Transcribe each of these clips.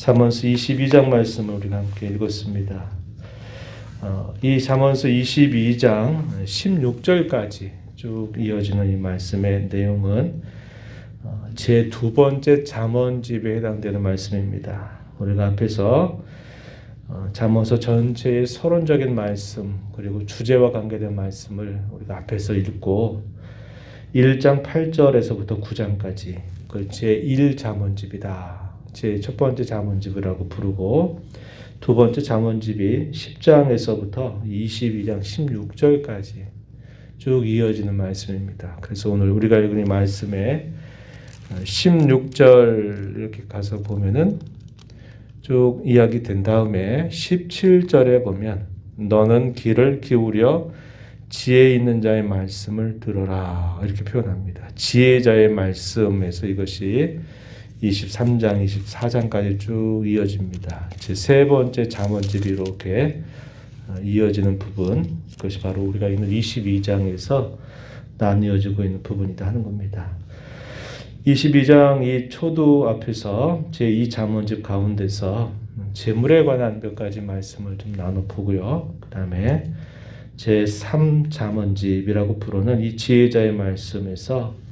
잠언서 22장 말씀을 우리가 함께 읽었습니다. 이 잠언서 22장 16절까지 쭉 이어지는 이 말씀의 내용은 제 두 번째 잠언집에 해당되는 말씀입니다. 우리가 앞에서 잠언서 전체의 서론적인 말씀 그리고 주제와 관계된 말씀을 우리가 앞에서 읽고 1장 8절에서부터 9장까지 그 제1잠언집이다. 제 첫 번째 잠언집이라고 부르고 두 번째 잠언집이 10장에서부터 22장 16절까지 쭉 이어지는 말씀입니다. 그래서 오늘 우리가 읽은 이 말씀에 16절 이렇게 가서 보면은 쭉 이야기 된 다음에 17절에 보면 너는 귀를 기울여 지혜 있는 자의 말씀을 들어라 이렇게 표현합니다. 지혜자의 말씀에서 이것이 23장, 24장까지 쭉 이어집니다. 제 세 번째 잠언집이 이렇게 이어지는 부분, 그것이 바로 우리가 있는 22장에서 나뉘어지고 있는 부분이다 하는 겁니다. 22장 이 초두 앞에서 제2 잠언집 가운데서 재물에 관한 몇 가지 말씀을 좀 나눠보고요. 그 다음에 제3 잠언집이라고 부르는 이 지혜자의 말씀에서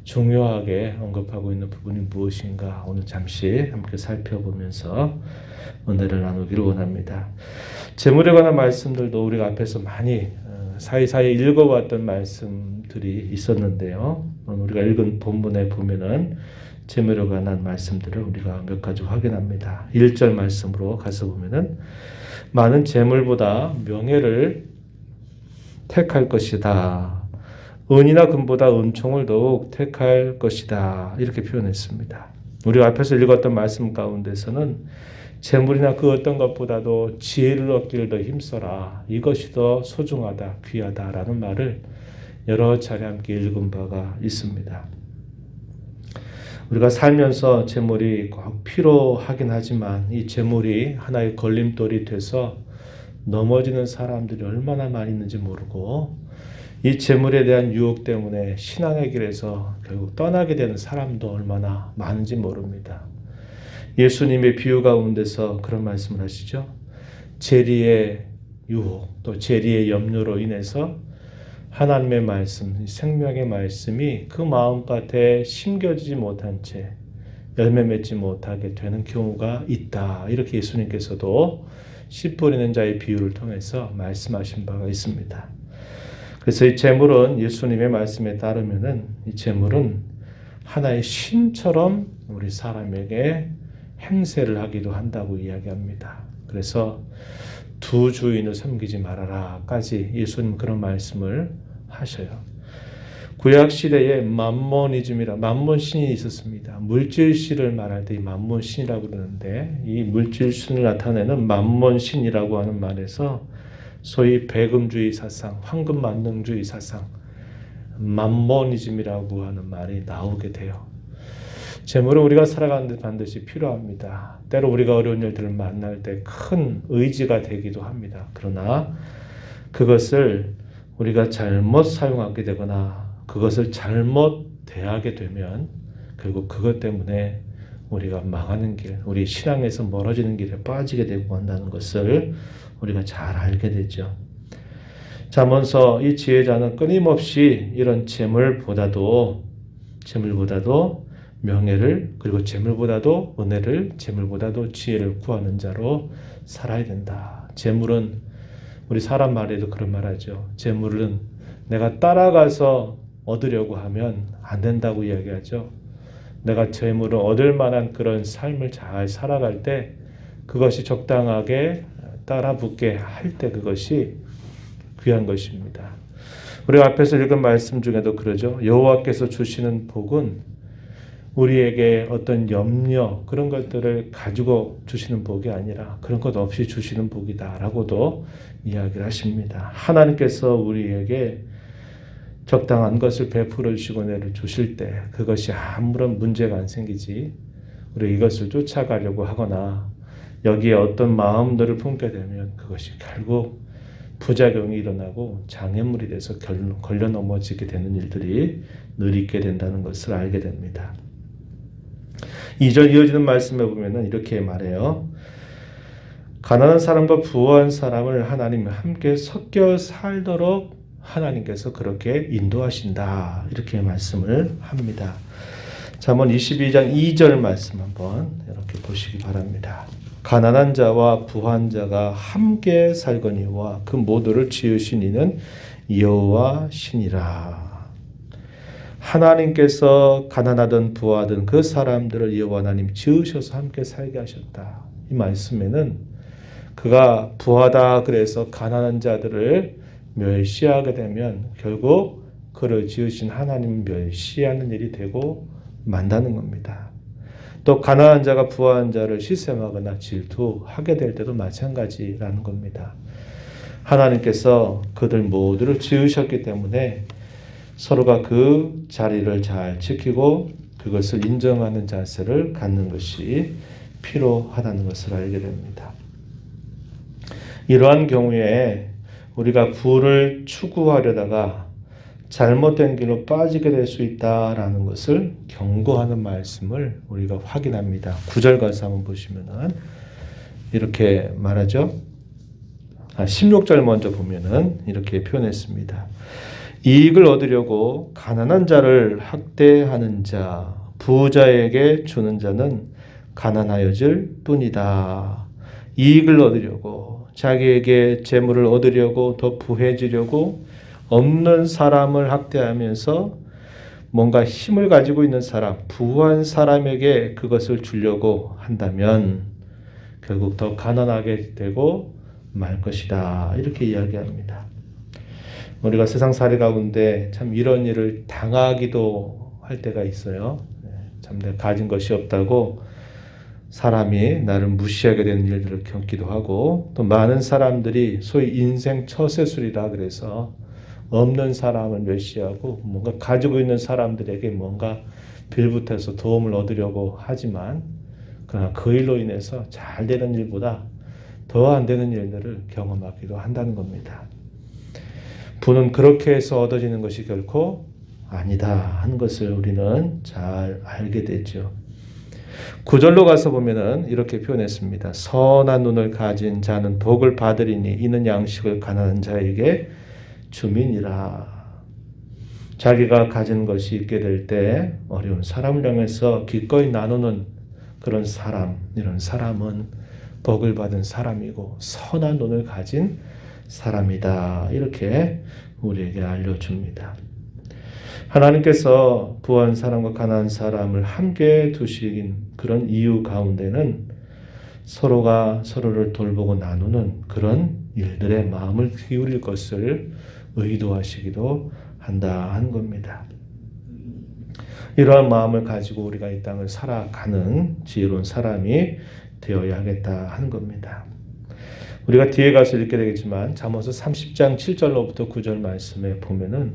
중요하게 언급하고 있는 부분이 무엇인가 오늘 잠시 함께 살펴보면서 은혜를 나누기를 원합니다. 재물에 관한 말씀들도 우리가 앞에서 많이 사이사이 읽어왔던 말씀들이 있었는데요. 우리가 읽은 본문에 보면은 재물에 관한 말씀들을 우리가 몇 가지 확인합니다. 1절 말씀으로 가서 보면은 많은 재물보다 명예를 택할 것이다. 은이나 금보다 은총을 더욱 택할 것이다. 이렇게 표현했습니다. 우리가 앞에서 읽었던 말씀 가운데서는 재물이나 그 어떤 것보다도 지혜를 얻기를 더 힘써라. 이것이 더 소중하다, 귀하다라는 말을 여러 차례 함께 읽은 바가 있습니다. 우리가 살면서 재물이 꼭 필요하긴 하지만 이 재물이 하나의 걸림돌이 돼서 넘어지는 사람들이 얼마나 많이 있는지 모르고 이 재물에 대한 유혹 때문에 신앙의 길에서 결국 떠나게 되는 사람도 얼마나 많은지 모릅니다. 예수님의 비유 가운데서 그런 말씀을 하시죠. 재리의 유혹 또 재리의 염려로 인해서 하나님의 말씀, 생명의 말씀이 그 마음밭에 심겨지지 못한 채 열매 맺지 못하게 되는 경우가 있다. 이렇게 예수님께서도 씨 뿌리는 자의 비유를 통해서 말씀하신 바가 있습니다. 그래서 이 재물은 예수님의 말씀에 따르면은 이 재물은 하나의 신처럼 우리 사람에게 행세를 하기도 한다고 이야기합니다. 그래서 두 주인을 섬기지 말아라까지 예수님 그런 말씀을 하셔요. 구약 시대에 만몬이즘이라 만몬신이 있었습니다. 물질신을 말할 때 이 만몬신이라고 그러는데 이 물질신을 나타내는 만몬신이라고 하는 말에서 소위 배금주의 사상, 황금만능주의 사상, 만모니즘이라고 하는 말이 나오게 돼요. 재물은 우리가 살아가는 데 반드시 필요합니다. 때로 우리가 어려운 일들을 만날 때 큰 의지가 되기도 합니다. 그러나 그것을 우리가 잘못 사용하게 되거나 그것을 잘못 대하게 되면 결국 그것 때문에 우리가 망하는 길, 우리 신앙에서 멀어지는 길에 빠지게 되고 한다는 것을 우리가 잘 알게 되죠. 잠언서 이 지혜자는 끊임없이 이런 재물보다도 명예를 그리고 재물보다도 은혜를 재물보다도 지혜를 구하는 자로 살아야 된다. 재물은 우리 사람 말에도 그런 말 하죠. 재물은 내가 따라가서 얻으려고 하면 안 된다고 이야기하죠. 내가 재물을 얻을 만한 그런 삶을 잘 살아갈 때 그것이 적당하게 따라 붙게 할 때 그것이 귀한 것입니다. 우리가 앞에서 읽은 말씀 중에도 그러죠. 여호와께서 주시는 복은 우리에게 어떤 염려 그런 것들을 가지고 주시는 복이 아니라 그런 것 없이 주시는 복이다라고도 이야기를 하십니다. 하나님께서 우리에게 적당한 것을 베풀어 주시고 내를 주실 때 그것이 아무런 문제가 안 생기지 우리 이것을 쫓아가려고 하거나 여기에 어떤 마음들을 품게 되면 그것이 결국 부작용이 일어나고 장애물이 돼서 걸려 넘어지게 되는 일들이 늘 있게 된다는 것을 알게 됩니다. 2절 이어지는 말씀에 보면은 이렇게 말해요. 가난한 사람과 부유한 사람을 하나님이 함께 섞여 살도록 하나님께서 그렇게 인도하신다. 이렇게 말씀을 합니다. 잠언 22장 2절 말씀 한번 이렇게 보시기 바랍니다. 가난한 자와 부한 자가 함께 살거니와 그 모두를 지으신 이는 여호와시니라. 하나님께서 가난하든 부하든 그 사람들을 여호와 하나님 지으셔서 함께 살게 하셨다. 이 말씀에는 그가 부하다 그래서 가난한 자들을 멸시하게 되면 결국 그를 지으신 하나님 멸시하는 일이 되고 만다는 겁니다. 또 가난한 자가 부한 자를 시샘하거나 질투하게 될 때도 마찬가지라는 겁니다. 하나님께서 그들 모두를 지으셨기 때문에 서로가 그 자리를 잘 지키고 그것을 인정하는 자세를 갖는 것이 필요하다는 것을 알게 됩니다. 이러한 경우에 우리가 부를 추구하려다가 잘못된 길로 빠지게 될 수 있다라는 것을 경고하는 말씀을 우리가 확인합니다. 9절 가서 한번 보시면은 이렇게 말하죠. 16절 먼저 보면은 이렇게 표현했습니다. 이익을 얻으려고 가난한 자를 학대하는 자, 부자에게 주는 자는 가난하여질 뿐이다. 이익을 얻으려고, 자기에게 재물을 얻으려고, 더 부해지려고 없는 사람을 학대하면서 뭔가 힘을 가지고 있는 사람, 부한 사람에게 그것을 주려고 한다면 결국 더 가난하게 되고 말 것이다. 이렇게 이야기합니다. 우리가 세상 살이 가운데 참 이런 일을 당하기도 할 때가 있어요. 참 내가 가진 것이 없다고 사람이 나를 무시하게 되는 일들을 겪기도 하고, 또 많은 사람들이 소위 인생 처세술이라 그래서 없는 사람을 멸시하고 뭔가 가지고 있는 사람들에게 뭔가 빌붙어서 도움을 얻으려고 하지만 그러나 그 일로 인해서 잘 되는 일보다 더 안 되는 일들을 경험하기도 한다는 겁니다. 부는 그렇게 해서 얻어지는 것이 결코 아니다 하는 것을 우리는 잘 알게 되죠. 9절로 가서 보면은 이렇게 표현했습니다. 선한 눈을 가진 자는 복을 받으리니 이는 양식을 가난한 자에게 주민이라. 자기가 가진 것이 있게 될 때 어려운 사람을 향해서 기꺼이 나누는 그런 사람, 이런 사람은 복을 받은 사람이고 선한 눈을 가진 사람이다. 이렇게 우리에게 알려줍니다. 하나님께서 부한 사람과 가난한 사람을 함께 두신 그런 이유 가운데는 서로가 서로를 돌보고 나누는 그런 일들의 마음을 기울일 것을 의도하시기도 한다 하는 겁니다. 이러한 마음을 가지고 우리가 이 땅을 살아가는 지혜로운 사람이 되어야 하겠다 하는 겁니다. 우리가 뒤에 가서 읽게 되겠지만 잠언서 30장 7절로부터 9절 말씀에 보면은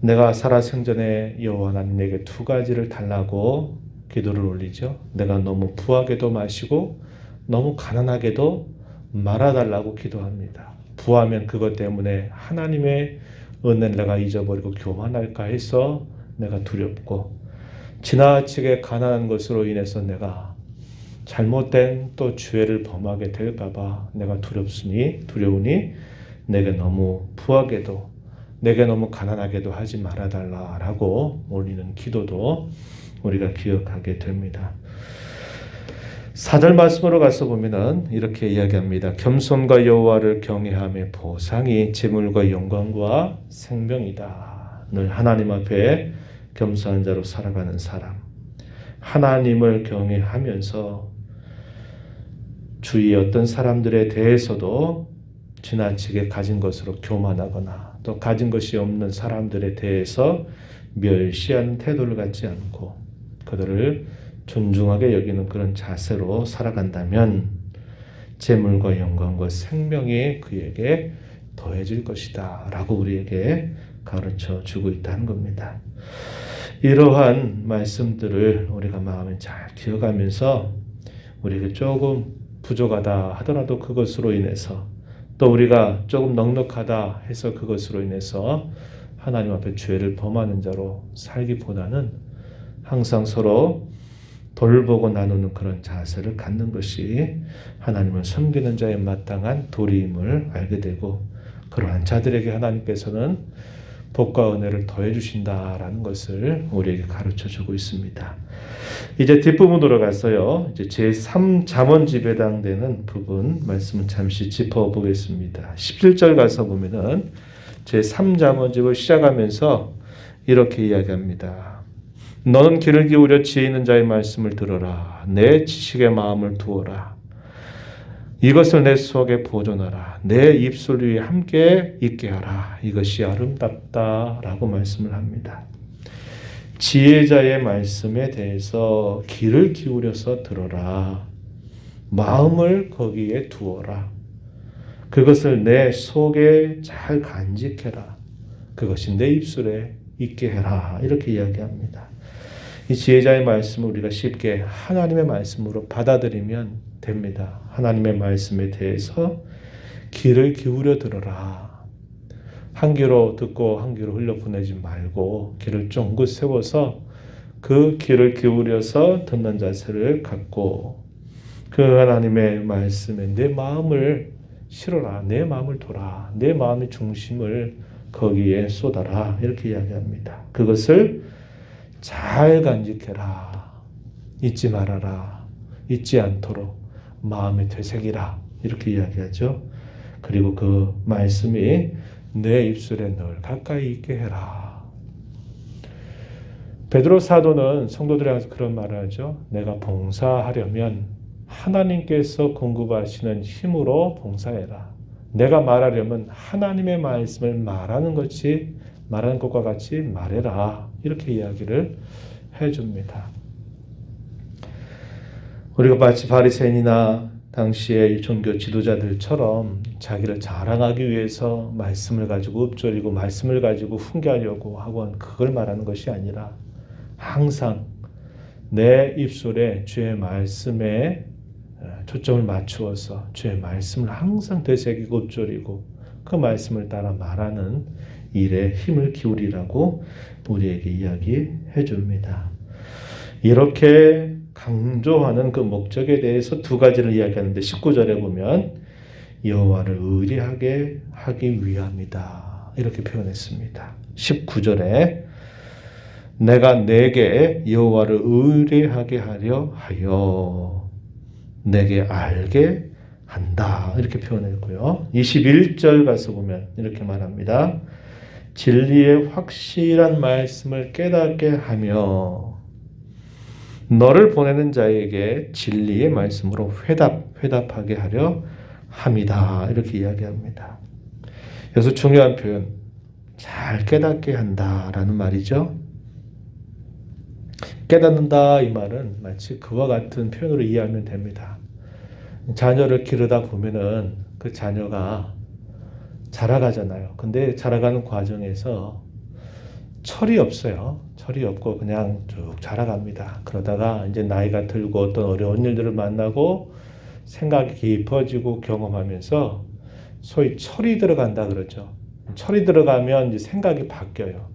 내가 살아생전에 여호와 하나님에게 두 가지를 달라고 기도를 올리죠. 내가 너무 부하게도 마시고 너무 가난하게도 말아달라고 기도합니다. 부하면 그것 때문에 하나님의 은혜를 내가 잊어버리고 교만할까 해서 내가 두렵고, 지나치게 가난한 것으로 인해서 내가 잘못된 또 죄를 범하게 될까봐 내가 두려우니 내게 너무 부하게도 내게 너무 가난하게도 하지 말아달라라고 올리는 기도도 우리가 기억하게 됩니다. 4절 말씀으로 가서 보면은 이렇게 이야기합니다. 겸손과 여호와를 경외함의 보상이 재물과 영광과 생명이다. 늘 하나님 앞에 겸손한 자로 살아가는 사람, 하나님을 경외하면서 주위 어떤 사람들에 대해서도 지나치게 가진 것으로 교만하거나 또 가진 것이 없는 사람들에 대해서 멸시하는 태도를 갖지 않고 그들을 존중하게 여기는 그런 자세로 살아간다면 재물과 영광과 생명이 그에게 더해질 것이다 라고 우리에게 가르쳐 주고 있다는 겁니다. 이러한 말씀들을 우리가 마음에 잘 기억하면서 우리에게 조금 부족하다 하더라도 그것으로 인해서, 또 우리가 조금 넉넉하다 해서 그것으로 인해서 하나님 앞에 죄를 범하는 자로 살기보다는 항상 서로 돌보고 나누는 그런 자세를 갖는 것이 하나님을 섬기는 자의 마땅한 도리임을 알게 되고, 그러한 자들에게 하나님께서는 복과 은혜를 더해 주신다라는 것을 우리에게 가르쳐 주고 있습니다. 이제 뒷부분으로 가서요, 이제 제3잠언집에 해당되는 부분 말씀은 잠시 짚어보겠습니다. 17절 가서 보면은 제3잠언집을 시작하면서 이렇게 이야기합니다. 너는 귀를 기울여 지혜 있는 자의 말씀을 들어라. 내 지식의 마음을 두어라. 이것을 내 속에 보존하라. 내 입술 위에 함께 있게 하라. 이것이 아름답다라고 말씀을 합니다. 지혜자의 말씀에 대해서 귀를 기울여서 들어라. 마음을 거기에 두어라. 그것을 내 속에 잘 간직해라. 그것이 내 입술에 있게 해라. 이렇게 이야기합니다. 이 지혜자의 말씀을 우리가 쉽게 하나님의 말씀으로 받아들이면 됩니다. 하나님의 말씀에 대해서 귀를 기울여 들어라. 한 귀로 듣고 한 귀로 흘려보내지 말고 귀를 쫑긋 세워서 그 귀를 기울여서 듣는 자세를 갖고 그 하나님의 말씀에 내 마음을 실어라. 내 마음을 둬라. 내 마음의 중심을 거기에 쏟아라. 이렇게 이야기합니다. 그것을 잘 간직해라. 잊지 말아라. 잊지 않도록 마음에 되새기라. 이렇게 이야기하죠. 그리고 그 말씀이 내 입술에 늘 가까이 있게 해라. 베드로 사도는 성도들에게 그런 말을 하죠. 내가 봉사하려면 하나님께서 공급하시는 힘으로 봉사해라. 내가 말하려면 하나님의 말씀을 말하는 것과 같이 말해라. 이렇게 이야기를 해줍니다. 우리가 마치 바리새인이나 당시의 종교 지도자들처럼 자기를 자랑하기 위해서 말씀을 가지고 읊조리고 말씀을 가지고 훈계하려고 하고 그걸 말하는 것이 아니라 항상 내 입술에 주의 말씀에 초점을 맞추어서 주의 말씀을 항상 되새기고 읊조리고 그 말씀을 따라 말하는 일에 힘을 기울이라고 우리에게 이야기해 줍니다. 이렇게 강조하는 그 목적에 대해서 두 가지를 이야기하는데 19절에 보면 여호와를 의리하게 하기 위함이다. 이렇게 표현했습니다. 19절에 내가 내게 여호와를 의리하게 하려 하여 내게 알게 한다. 이렇게 표현했고요. 21절 가서 보면 이렇게 말합니다. 진리의 확실한 말씀을 깨닫게 하며 너를 보내는 자에게 진리의 말씀으로 회답하게 하려 함이다. 이렇게 이야기합니다. 여기서 중요한 표현, 잘 깨닫게 한다라는 말이죠. 깨닫는다 이 말은 마치 그와 같은 표현으로 이해하면 됩니다. 자녀를 기르다 보면은 그 자녀가 자라가잖아요. 근데 자라가는 과정에서 철이 없어요. 철이 없고 그냥 쭉 자라갑니다. 그러다가 이제 나이가 들고 어떤 어려운 일들을 만나고 생각이 깊어지고 경험하면서 소위 철이 들어간다 그러죠. 철이 들어가면 이제 생각이 바뀌어요.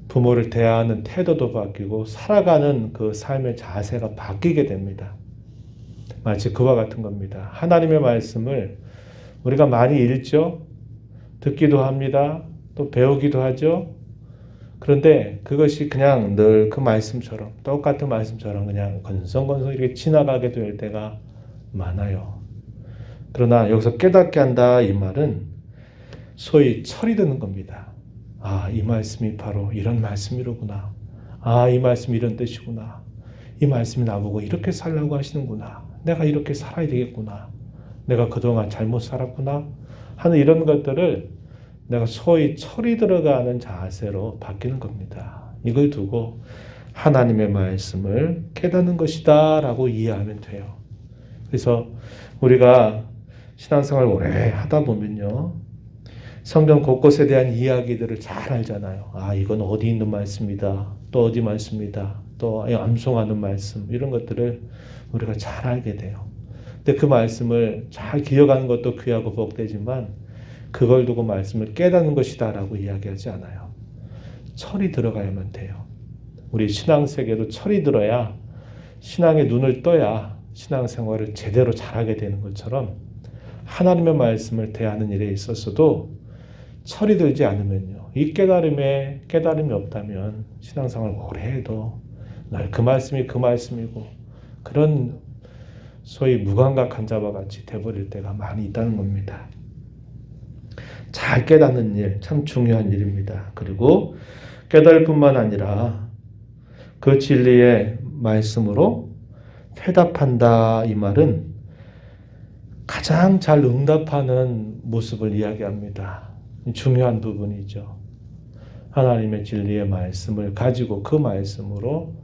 부모를 대하는 태도도 바뀌고 살아가는 그 삶의 자세가 바뀌게 됩니다. 마치 그와 같은 겁니다. 하나님의 말씀을 우리가 많이 읽죠. 듣기도 합니다. 또 배우기도 하죠. 그런데 그것이 그냥 늘 그 말씀처럼 똑같은 말씀처럼 그냥 건성건성 이렇게 지나가게 될 때가 많아요. 그러나 여기서 깨닫게 한다 이 말은 소위 철이 드는 겁니다. 아, 이 말씀이 바로 이런 말씀이로구나. 아, 이 말씀이 이런 뜻이구나. 이 말씀이 나보고 이렇게 살라고 하시는구나. 내가 이렇게 살아야 되겠구나. 내가 그동안 잘못 살았구나 하는 이런 것들을 내가 소위 철이 들어가는 자세로 바뀌는 겁니다. 이걸 두고 하나님의 말씀을 깨닫는 것이다 라고 이해하면 돼요. 그래서 우리가 신앙생활 오래 하다 보면요, 성경 곳곳에 대한 이야기들을 잘 알잖아요. 아, 이건 어디 있는 말씀이다. 또 어디 말씀이다. 또 암송하는 말씀, 이런 것들을 우리가 잘 알게 돼요. 근데 그 말씀을 잘 기억하는 것도 귀하고 복되지만 그걸 두고 말씀을 깨닫는 것이다 라고 이야기하지 않아요. 철이 들어가야만 돼요. 우리 신앙세계도 철이 들어야 신앙의 눈을 떠야 신앙생활을 제대로 잘하게 되는 것처럼 하나님의 말씀을 대하는 일에 있어서도 철이 들지 않으면요. 이 깨달음이 없다면 신앙생활을 오래 해도 늘 그 말씀이 그 말씀이고 그런 소위 무감각한 자와 같이 돼버릴 때가 많이 있다는 겁니다. 잘 깨닫는 일, 참 중요한 일입니다. 그리고 깨달을 뿐만 아니라 그 진리의 말씀으로 회답한다 이 말은 가장 잘 응답하는 모습을 이야기합니다. 중요한 부분이죠. 하나님의 진리의 말씀을 가지고 그 말씀으로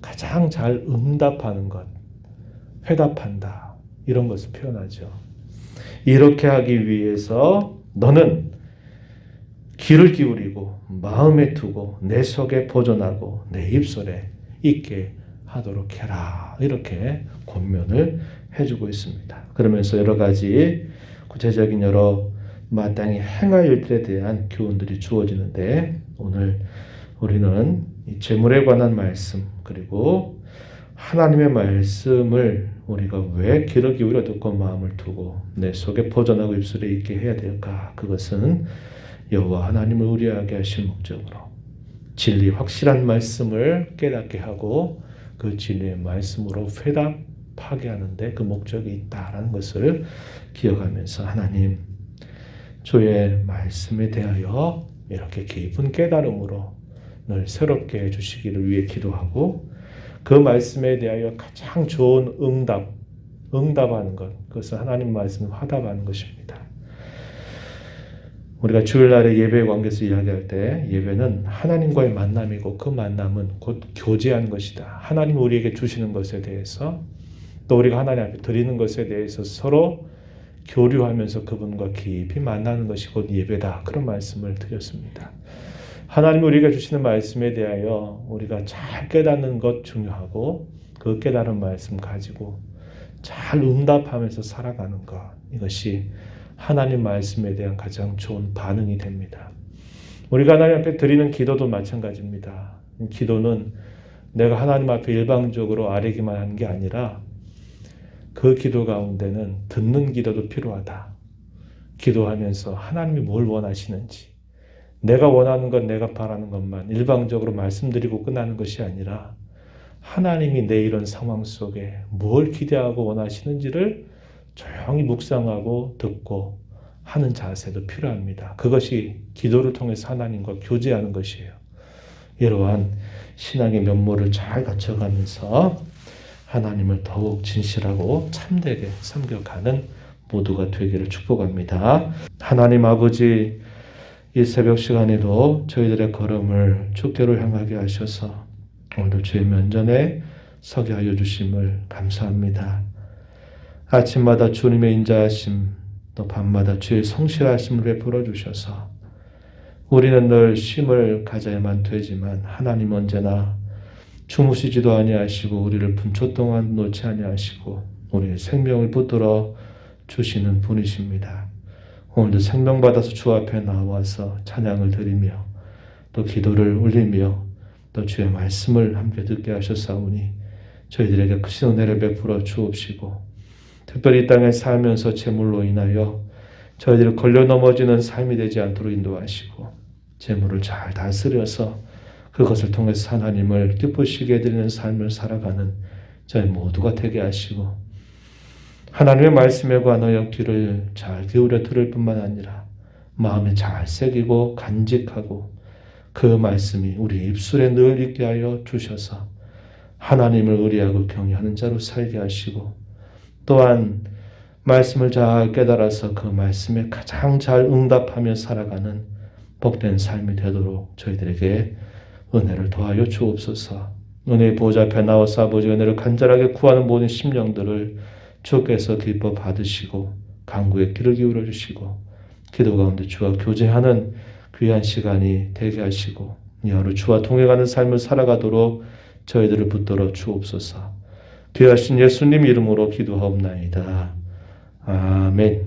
가장 잘 응답하는 것, 회답한다 이런 것을 표현하죠. 이렇게 하기 위해서 너는 귀를 기울이고 마음에 두고 내 속에 보존하고 내 입술에 있게 하도록 해라. 이렇게 권면을 해주고 있습니다. 그러면서 여러 가지 구체적인 여러 마땅히 행할 일들에 대한 교훈들이 주어지는데 오늘 우리는 이 재물에 관한 말씀 그리고 하나님의 말씀을 우리가 왜 귀를 기울여 듣고 마음을 두고 내 속에 보존하고 입술에 있게 해야 될까? 그것은 여호와 하나님을 의뢰하게 하실 목적으로 진리 확실한 말씀을 깨닫게 하고 그 진리의 말씀으로 회답하게 하는데 그 목적이 있다라는 것을 기억하면서 하나님 주의 말씀에 대하여 이렇게 깊은 깨달음으로 늘 새롭게 해주시기를 위해 기도하고 그 말씀에 대하여 가장 좋은 응답하는 것 그것은 하나님 말씀을 화답하는 것입니다. 우리가 주일날에 예배에 관계에서 이야기할 때 예배는 하나님과의 만남이고 그 만남은 곧 교제하는 것이다. 하나님 우리에게 주시는 것에 대해서 또 우리가 하나님 앞에 드리는 것에 대해서 서로 교류하면서 그분과 깊이 만나는 것이 곧 예배다. 그런 말씀을 드렸습니다. 하나님 우리가 주시는 말씀에 대하여 우리가 잘 깨닫는 것 중요하고 그 깨달은 말씀 가지고 잘 응답하면서 살아가는 것 이것이 하나님 말씀에 대한 가장 좋은 반응이 됩니다. 우리가 하나님 앞에 드리는 기도도 마찬가지입니다. 기도는 내가 하나님 앞에 일방적으로 아뢰기만 하는 게 아니라 그 기도 가운데는 듣는 기도도 필요하다. 기도하면서 하나님이 뭘 원하시는지 내가 원하는 것, 내가 바라는 것만 일방적으로 말씀드리고 끝나는 것이 아니라 하나님이 내 이런 상황 속에 뭘 기대하고 원하시는지를 조용히 묵상하고 듣고 하는 자세도 필요합니다. 그것이 기도를 통해서 하나님과 교제하는 것이에요. 이러한 신앙의 면모를 잘 갖춰가면서 하나님을 더욱 진실하고 참되게 섬겨가는 모두가 되기를 축복합니다. 하나님 아버지 이 새벽 시간에도 저희들의 걸음을 주께로 향하게 하셔서 오늘도 주의 면전에 서게 하여 주심을 감사합니다. 아침마다 주님의 인자하심 또 밤마다 주의 성실하심을 베풀어 주셔서 우리는 늘 쉼을 가져야만 되지만 하나님 언제나 주무시지도 아니하시고 우리를 분초 동안 놓지 아니하시고 우리의 생명을 붙들어 주시는 분이십니다. 오늘도 생명 받아서 주 앞에 나와서 찬양을 드리며 또 기도를 올리며 또 주의 말씀을 함께 듣게 하셨사오니 저희들에게 크신 은혜를 베풀어 주옵시고 특별히 이 땅에 살면서 재물로 인하여 저희들이 걸려 넘어지는 삶이 되지 않도록 인도하시고 재물을 잘 다스려서 그것을 통해서 하나님을 기쁘시게 해드리는 삶을 살아가는 저희 모두가 되게 하시고 하나님의 말씀에 관하여 귀를 잘 기울여 들을 뿐만 아니라 마음에 잘 새기고 간직하고 그 말씀이 우리 입술에 늘 있게 하여 주셔서 하나님을 의뢰하고 경외하는 자로 살게 하시고 또한 말씀을 잘 깨달아서 그 말씀에 가장 잘 응답하며 살아가는 복된 삶이 되도록 저희들에게 은혜를 더하여 주옵소서. 은혜의 보좌 앞에 나와서 아버지 은혜를 간절하게 구하는 모든 심령들을 주께서 기뻐 받으시고 간구에 귀를 기울여 주시고 기도 가운데 주와 교제하는 귀한 시간이 되게 하시고 이 하루 주와 동행하는 삶을 살아가도록 저희들을 붙들어 주옵소서. 귀하신 예수님 이름으로 기도하옵나이다. 아멘.